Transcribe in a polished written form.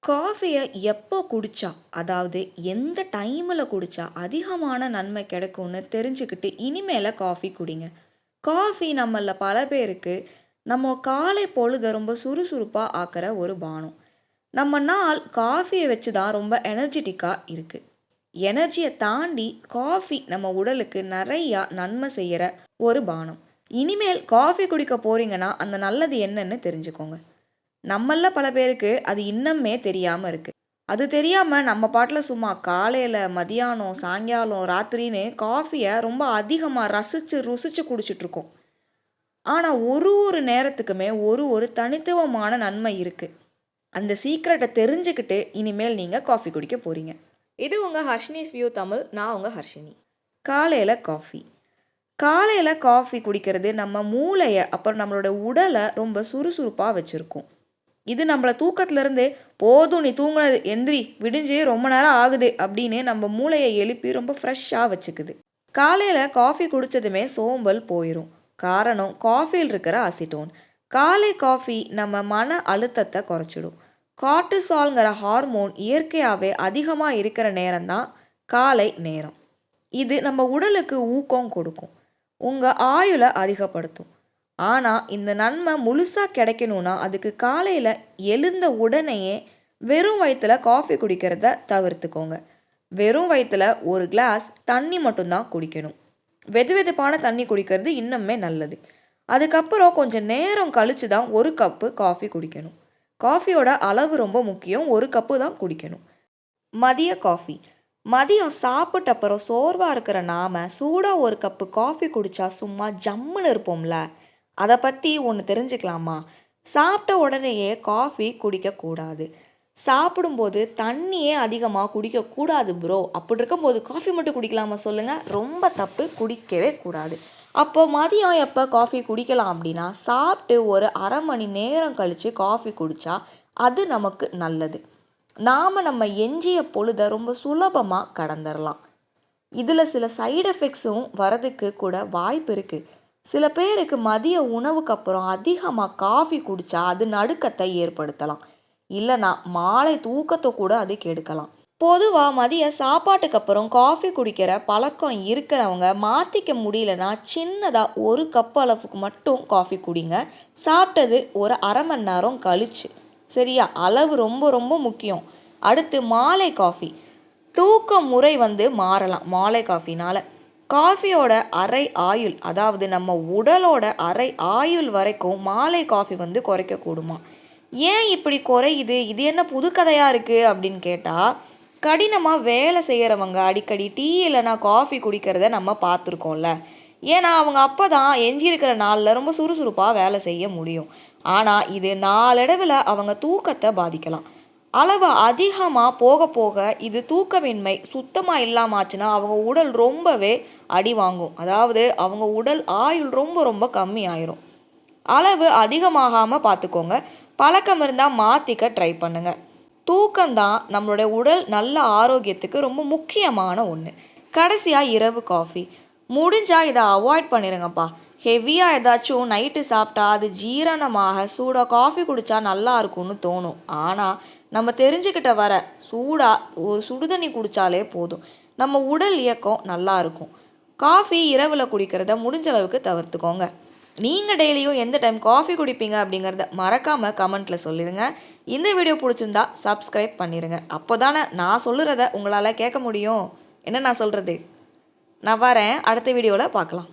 காஃபிய எப்போ குடிச்சா, அதாவது எந்த டைம்ல குடிச்சா அதிகமான நன்மை கிடைக்கும்னு தெரிஞ்சுக்கிட்டு இனிமேல காஃபி குடிங்க. காஃபி நம்மள பல பேருக்கு நம்ம காலை பொழுத ரொம்ப சுறுசுறுப்பா ஆக்குற ஒரு பானம். நம்ம நாள் காஃபிய வச்சு தான் ரொம்ப எனர்ஜெட்டிக்கா இருக்கு. எனர்ஜிய தாண்டி காஃபி நம்ம உடலுக்கு நெறையா நன்மை செய்யற ஒரு பானம். இனிமேல் காஃபி குடிக்க போறீங்கன்னா, அந்த நல்லது என்னன்னு தெரிஞ்சுக்கோங்க. நம்மள பல பேருக்கு அது இன்னுமே தெரியாம இருக்கு. அது தெரியாம நம்ம பாட்டுல சும்மா காலையில, மதியானம், சாயங்காலம், ராத்திரின்னு காஃபிய ரொம்ப அதிகமா ரசிச்சு, ருசிச்சு குடிச்சிட்டு இருக்கோம். ஆனா ஒரு ஒரு நேரத்துக்குமே ஒரு தனித்துவமான நன்மை இருக்கு. அந்த சீக்ரெட்ட தெரிஞ்சுக்கிட்டு இனிமேல் நீங்க காஃபி குடிக்க போறீங்க. இது உங்க ஹர்ஷினிஸ் வியூ தமிழ். நான் உங்க ஹர்ஷினி. காலையில காஃபி. காலையில காஃபி குடிக்கிறது நம்ம மூளைய, அப்புறம் நம்மளோட உடல ரொம்ப சுறுசுறுப்பா வச்சிருக்கும். இது நம்மள தூக்கத்திலேருந்து போதும் நீ தூங்குனது எந்திரி விடிஞ்சு ரொம்ப நேரம் ஆகுது அப்படின்னு நம்ம மூளையை எழுப்பி ரொம்ப ஃப்ரெஷ்ஷாக வச்சுக்குது. காலையில் காஃபி குடித்ததுமே சோம்பல் போயிடும். காரணம் காஃபியில் இருக்கிற அசிட்டோன். காலை காஃபி நம்ம மன அழுத்தத்தை குறைச்சிடும். கார்டிசால்ங்கிற ஹார்மோன் இயற்கையாகவே அதிகமாக இருக்கிற நேரம்தான் காலை நேரம். இது நம்ம உடலுக்கு ஊக்கம் கொடுக்கும், உங்கள் ஆயுளை அதிகப்படுத்தும். ஆனால் இந்த நன்மை முழுசாக கிடைக்கணும்னா அதுக்கு காலையில் எழுந்த உடனேயே வெறும் வயிற்றுல காஃபி குடிக்கிறத தவிர்த்துக்கோங்க. வெறும் வயிற்றுல ஒரு கிளாஸ் தண்ணி மட்டும்தான் குடிக்கணும். வெது வெதுப்பான தண்ணி குடிக்கிறது இன்னுமே நல்லது. அதுக்கப்புறம் கொஞ்சம் நேரம் கழித்து தான் ஒரு கப்பு காஃபி குடிக்கணும். காஃபியோட அளவு ரொம்ப முக்கியம். ஒரு கப்பு தான் குடிக்கணும். மதிய காஃபி. மதியம் சாப்பிட்ட அப்புறம் சோர்வாக இருக்கிற நாம சூடாக ஒரு கப்பு காஃபி குடித்தா சும்மா ஜம்முன்னு இருப்போம்ல, அதை பற்றி ஒன்று தெரிஞ்சுக்கலாமா? சாப்பிட்ட உடனேயே காஃபி குடிக்கக்கூடாது. சாப்பிடும்போது தண்ணியே அதிகமாக குடிக்கக்கூடாது ப்ரோ. அப்படி இருக்கும்போது காஃபி மட்டும் குடிக்கலாமா சொல்லுங்கள்? ரொம்ப தப்பு, குடிக்கவே கூடாது. அப்போ மதியம் எப்போ காஃபி குடிக்கலாம் அப்படின்னா, சாப்பிட்டு ஒரு அரை மணி நேரம் கழித்து காஃபி குடித்தா அது நமக்கு நல்லது. நம்ம எஞ்சிய பொழுதை ரொம்ப சுலபமாக கடந்துடலாம். இதில் சில சைடு எஃபெக்ட்ஸும் வரதுக்கு கூட வாய்ப்பு இருக்குது. சில பேருக்கு மதிய உணவுக்கு அப்புறம் அதிகமாக காஃபி குடித்தா அது நடுக்கத்தை ஏற்படுத்தலாம். இல்லைனா மாலை தூக்கத்தை கூட அது கெடுக்கலாம். பொதுவாக மதிய சாப்பாட்டுக்கு அப்புறம் காஃபி குடிக்கிற பழக்கம் இருக்கிறவங்க மாற்றிக்க முடியலன்னா சின்னதாக ஒரு கப் அளவுக்கு மட்டும் காஃபி குடிங்க. சாப்பிட்டது ஒரு அரை மணி நேரம் கழிச்சு. சரியா? அளவு ரொம்ப ரொம்ப முக்கியம். அடுத்து மாலை காஃபி. தூக்க முறை மாறலாம் மாலை காஃபினால். காஃபியோட அரை ஆயுள், அதாவது நம்ம உடலோட அரை ஆயுள் வரைக்கும் மாலை காஃபி குறைக்கக்கூடுமா? ஏன் இப்படி குறையுது? இது என்ன புது கதையாக இருக்குது அப்படின்னு கேட்டால், கடினமாக வேலை செய்கிறவங்க அடிக்கடி டீ இல்லைனா காஃபி குடிக்கிறத நம்ம பார்த்துருக்கோம்ல. ஏன்னா அவங்க அப்போ தான் எஞ்சியிருக்கிற நாளில் ரொம்ப சுறுசுறுப்பாக வேலை செய்ய முடியும். ஆனால் இது நாளடைவில் அவங்க தூக்கத்தை பாதிக்கலாம். அளவு அதிகமாக போக போக இது தூக்கமின்மை சுத்தமாக இல்லாமாச்சுன்னா அவங்க உடல் ரொம்பவே அடி வாங்கும். அதாவது அவங்க உடல் ஆயுள் ரொம்ப ரொம்ப கம்மி ஆயிரும். அளவு அதிகமாகாமல் பார்த்துக்கோங்க. பழக்கம் இருந்தால் மாற்றிக்க ட்ரை பண்ணுங்கள். தூக்கம்தான் நம்மளுடைய உடல் நல்ல ஆரோக்கியத்துக்கு ரொம்ப முக்கியமான ஒன்று. கடைசியாக இரவு காஃபி. முடிஞ்சால் இதை அவாய்ட் பண்ணிடுங்கப்பா. ஹெவியாக ஏதாச்சும் நைட்டு சாப்பிட்டா அது ஜீரணமாக சூடாக காஃபி குடித்தா நல்லா இருக்கும்னு தோணும். ஆனால் நம்ம தெரிஞ்சுக்கிட்ட வர சூடாக ஒரு சுடுதண்ணி குடித்தாலே போதும், நம்ம உடல் இயக்கம் நல்லா இருக்கும். காஃபி இரவில் குடிக்கிறத முடிஞ்ச அளவுக்கு தவிர்த்துக்கோங்க. நீங்கள் டெய்லியும் எந்த டைம் காஃபி குடிப்பீங்க அப்படிங்கிறத மறக்காமல் கமெண்ட்டில் சொல்லிடுங்க. இந்த வீடியோ பிடிச்சிருந்தா சப்ஸ்கிரைப் பண்ணிடுங்க. அப்போ தானே நான் சொல்லுறத உங்களால் கேட்க முடியும். என்ன நான் சொல்கிறது? நான் வரேன், அடுத்த வீடியோவில் பார்க்கலாம்.